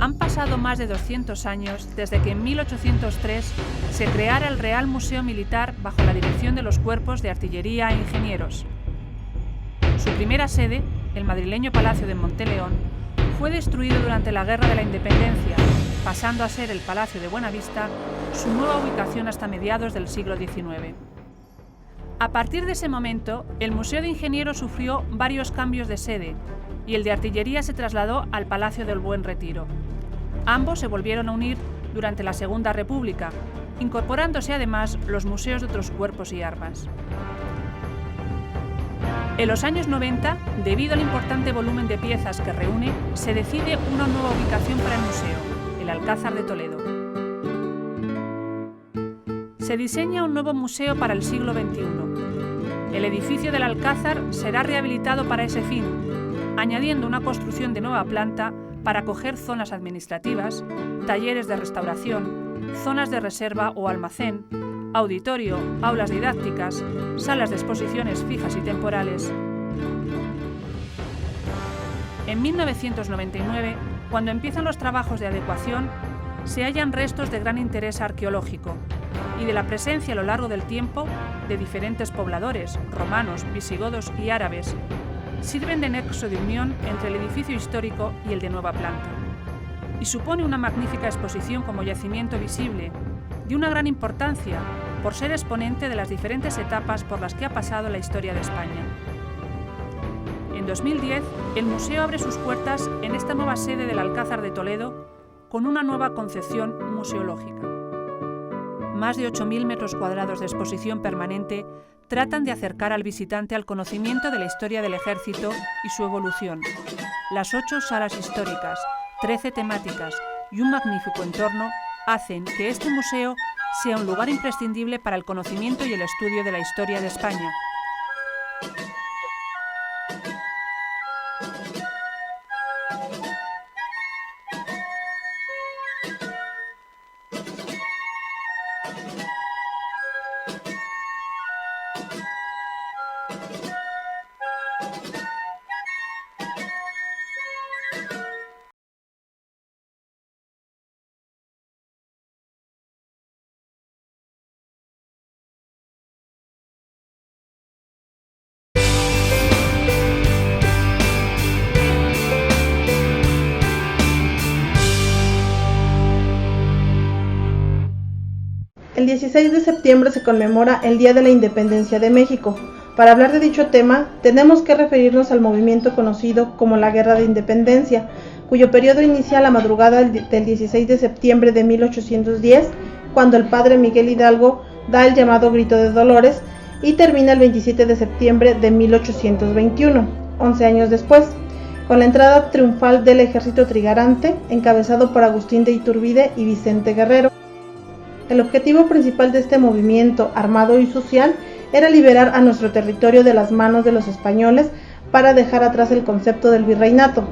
Han pasado más de 200 años desde que en 1803 se creara el Real Museo Militar bajo la dirección de los Cuerpos de Artillería e Ingenieros. Su primera sede, el madrileño Palacio de Monteleón, fue destruido durante la Guerra de la Independencia, pasando a ser el Palacio de Buenavista su nueva ubicación hasta mediados del siglo XIX. A partir de ese momento, el Museo de Ingenieros sufrió varios cambios de sede y el de Artillería se trasladó al Palacio del Buen Retiro. Ambos se volvieron a unir durante la Segunda República, incorporándose además los museos de otros cuerpos y armas. En los años 90, debido al importante volumen de piezas que reúne, se decide una nueva ubicación para el museo, el Alcázar de Toledo. Se diseña un nuevo museo para el siglo XXI. El edificio del Alcázar será rehabilitado para ese fin, añadiendo una construcción de nueva planta para acoger zonas administrativas, talleres de restauración, zonas de reserva o almacén, auditorio, aulas didácticas, salas de exposiciones fijas y temporales. En 1999, cuando empiezan los trabajos de adecuación, se hallan restos de gran interés arqueológico y de la presencia a lo largo del tiempo de diferentes pobladores, romanos, visigodos y árabes. Sirven de nexo de unión entre el edificio histórico y el de nueva planta. Y supone una magnífica exposición como yacimiento visible, de una gran importancia, por ser exponente de las diferentes etapas por las que ha pasado la historia de España. En 2010, el museo abre sus puertas en esta nueva sede del Alcázar de Toledo con una nueva concepción museológica. Más de 8.000 metros cuadrados de exposición permanente tratan de acercar al visitante al conocimiento de la historia del ejército y su evolución. Las 8 salas históricas, 13 temáticas y un magnífico entorno hacen que este museo sea un lugar imprescindible para el conocimiento y el estudio de la historia de España. El 16 de septiembre se conmemora el Día de la Independencia de México. Para hablar de dicho tema, tenemos que referirnos al movimiento conocido como la Guerra de Independencia, cuyo periodo inicia a la madrugada del 16 de septiembre de 1810, cuando el padre Miguel Hidalgo da el llamado Grito de Dolores, y termina el 27 de septiembre de 1821, 11 años después, con la entrada triunfal del ejército trigarante, encabezado por Agustín de Iturbide y Vicente Guerrero. El objetivo principal de este movimiento armado y social era liberar a nuestro territorio de las manos de los españoles para dejar atrás el concepto del virreinato.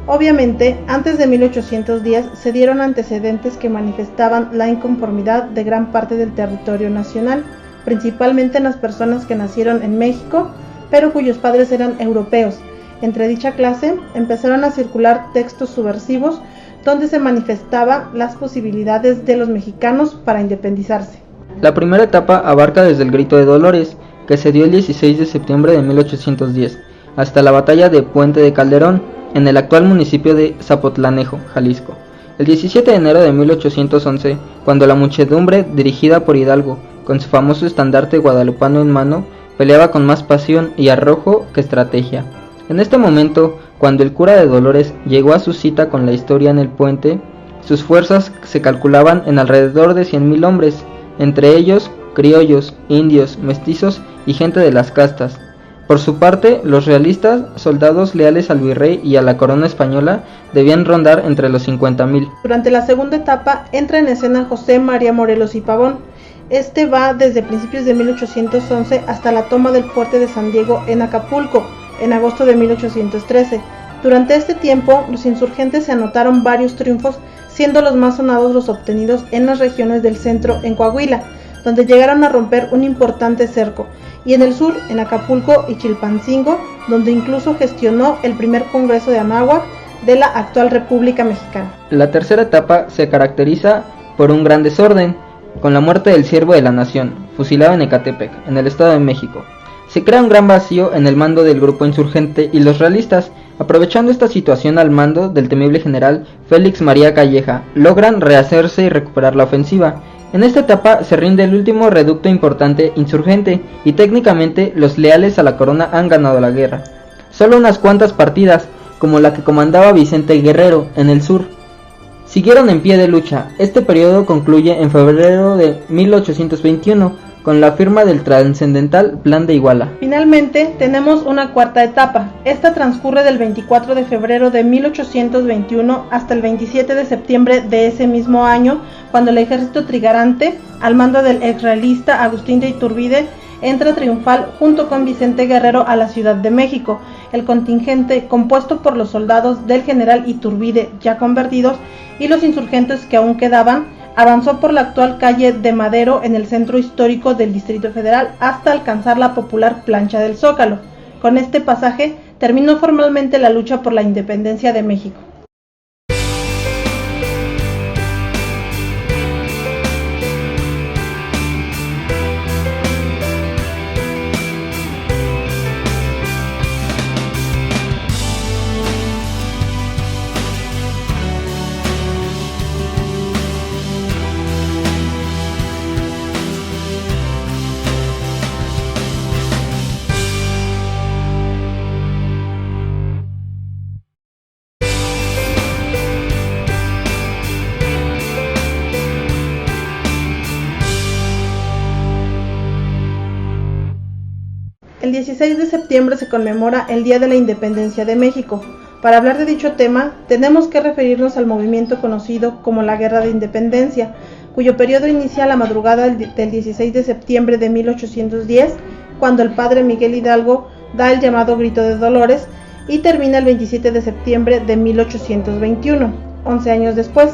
Obviamente, antes de 1810 se dieron antecedentes que manifestaban la inconformidad de gran parte del territorio nacional, principalmente en las personas que nacieron en México, pero cuyos padres eran europeos. Entre dicha clase empezaron a circular textos subversivos donde se manifestaban las posibilidades de los mexicanos para independizarse. La primera etapa abarca desde el Grito de Dolores, que se dio el 16 de septiembre de 1810, hasta la batalla de Puente de Calderón, en el actual municipio de Zapotlanejo, Jalisco. El 17 de enero de 1811, cuando la muchedumbre dirigida por Hidalgo, con su famoso estandarte guadalupano en mano, peleaba con más pasión y arrojo que estrategia. En este momento, cuando el cura de Dolores llegó a su cita con la historia en el puente, sus fuerzas se calculaban en alrededor de 100.000 hombres, entre ellos criollos, indios, mestizos y gente de las castas. Por su parte, los realistas, soldados leales al virrey y a la corona española, debían rondar entre los 50.000. Durante la segunda etapa entra en escena José María Morelos y Pavón. Este va desde principios de 1811 hasta la toma del fuerte de San Diego en Acapulco, en agosto de 1813. Durante este tiempo, los insurgentes se anotaron varios triunfos, siendo los más sonados los obtenidos en las regiones del centro en Coahuila, donde llegaron a romper un importante cerco, y en el sur, en Acapulco y Chilpancingo, donde incluso gestionó el primer congreso de Anáhuac, de la actual República Mexicana. La tercera etapa se caracteriza por un gran desorden, con la muerte del siervo de la nación, fusilado en Ecatepec, en el Estado de México. Se crea un gran vacío en el mando del grupo insurgente y los realistas, aprovechando esta situación al mando del temible general Félix María Calleja, logran rehacerse y recuperar la ofensiva. En esta etapa se rinde el último reducto importante insurgente y técnicamente los leales a la corona han ganado la guerra. Solo unas cuantas partidas, como la que comandaba Vicente Guerrero en el sur, siguieron en pie de lucha. Este periodo concluye en febrero de 1821 con la firma del trascendental Plan de Iguala. Finalmente, tenemos una cuarta etapa. Esta transcurre del 24 de febrero de 1821 hasta el 27 de septiembre de ese mismo año, cuando el ejército trigarante, al mando del exrealista Agustín de Iturbide, entra triunfal junto con Vicente Guerrero a la Ciudad de México. El contingente, compuesto por los soldados del general Iturbide ya convertidos y los insurgentes que aún quedaban, avanzó por la actual calle de Madero en el centro histórico del Distrito Federal hasta alcanzar la popular Plancha del Zócalo. Con este pasaje terminó formalmente la lucha por la independencia de México. El 16 de septiembre se conmemora el Día de la Independencia de México. Para hablar de dicho tema, tenemos que referirnos al movimiento conocido como la Guerra de Independencia, cuyo periodo inicia a la madrugada del 16 de septiembre de 1810, cuando el padre Miguel Hidalgo da el llamado Grito de Dolores, y termina el 27 de septiembre de 1821, 11 años después,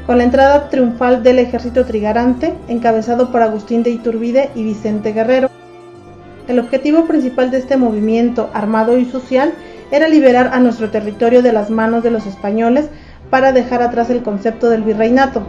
con la entrada triunfal del ejército trigarante, encabezado por Agustín de Iturbide y Vicente Guerrero. El objetivo principal de este movimiento armado y social era liberar a nuestro territorio de las manos de los españoles para dejar atrás el concepto del virreinato.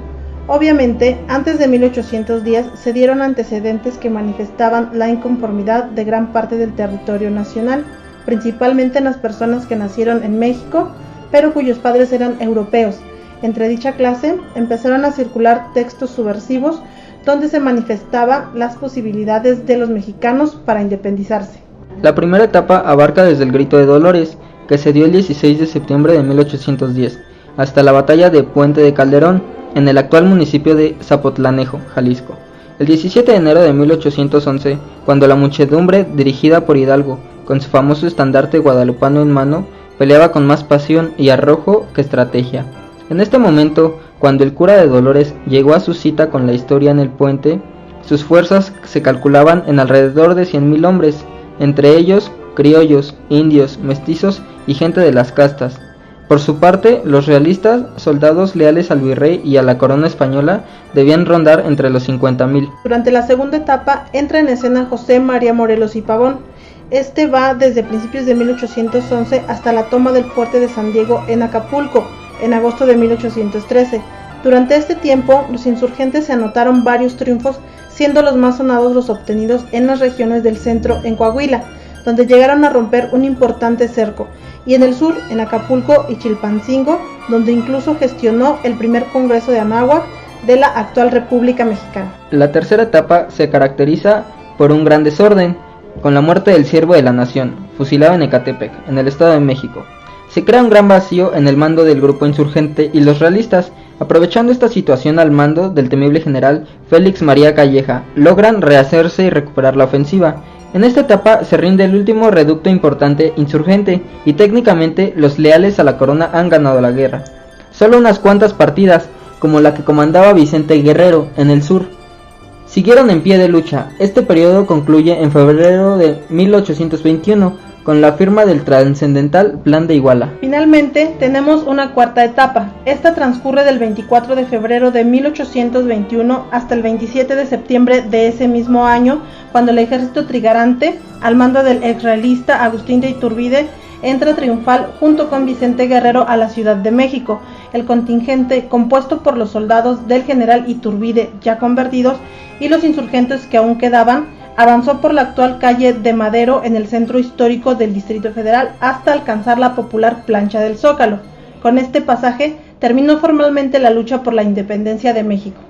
Obviamente, antes de 1810 se dieron antecedentes que manifestaban la inconformidad de gran parte del territorio nacional, principalmente en las personas que nacieron en México, pero cuyos padres eran europeos. Entre dicha clase empezaron a circular textos subversivos donde se manifestaba las posibilidades de los mexicanos para independizarse. La primera etapa abarca desde el Grito de Dolores, que se dio el 16 de septiembre de 1810, hasta la batalla de Puente de Calderón, en el actual municipio de Zapotlanejo, Jalisco. El 17 de enero de 1811, cuando la muchedumbre dirigida por Hidalgo, con su famoso estandarte guadalupano en mano, peleaba con más pasión y arrojo que estrategia. En este momento, cuando el cura de Dolores llegó a su cita con la historia en el puente, sus fuerzas se calculaban en alrededor de 100,000 hombres, entre ellos criollos, indios, mestizos y gente de las castas. Por su parte, los realistas, soldados leales al virrey y a la corona española, debían rondar entre los 50,000. Durante la segunda etapa entra en escena José María Morelos y Pavón. Este va desde principios de 1811 hasta la toma del fuerte de San Diego en Acapulco, en agosto de 1813. Durante este tiempo, los insurgentes se anotaron varios triunfos, siendo los más sonados los obtenidos en las regiones del centro en Coahuila, donde llegaron a romper un importante cerco, y en el sur, en Acapulco y Chilpancingo, donde incluso gestionó el primer Congreso de Anáhuac de la actual República Mexicana. La tercera etapa se caracteriza por un gran desorden, con la muerte del siervo de la nación, fusilado en Ecatepec, en el Estado de México. Se crea un gran vacío en el mando del grupo insurgente y los realistas, aprovechando esta situación al mando del temible general Félix María Calleja, logran rehacerse y recuperar la ofensiva. En esta etapa se rinde el último reducto importante insurgente y técnicamente los leales a la corona han ganado la guerra. Solo unas cuantas partidas, como la que comandaba Vicente Guerrero en el sur, siguieron en pie de lucha. Este periodo concluye en febrero de 1821 con la firma del trascendental Plan de Iguala. Finalmente, tenemos una cuarta etapa. Esta transcurre del 24 de febrero de 1821 hasta el 27 de septiembre de ese mismo año, cuando el ejército trigarante, al mando del exrealista Agustín de Iturbide, entra triunfal junto con Vicente Guerrero a la Ciudad de México. El contingente, compuesto por los soldados del general Iturbide ya convertidos y los insurgentes que aún quedaban, avanzó por la actual calle de Madero en el centro histórico del Distrito Federal hasta alcanzar la popular Plancha del Zócalo. Con este pasaje terminó formalmente la lucha por la independencia de México.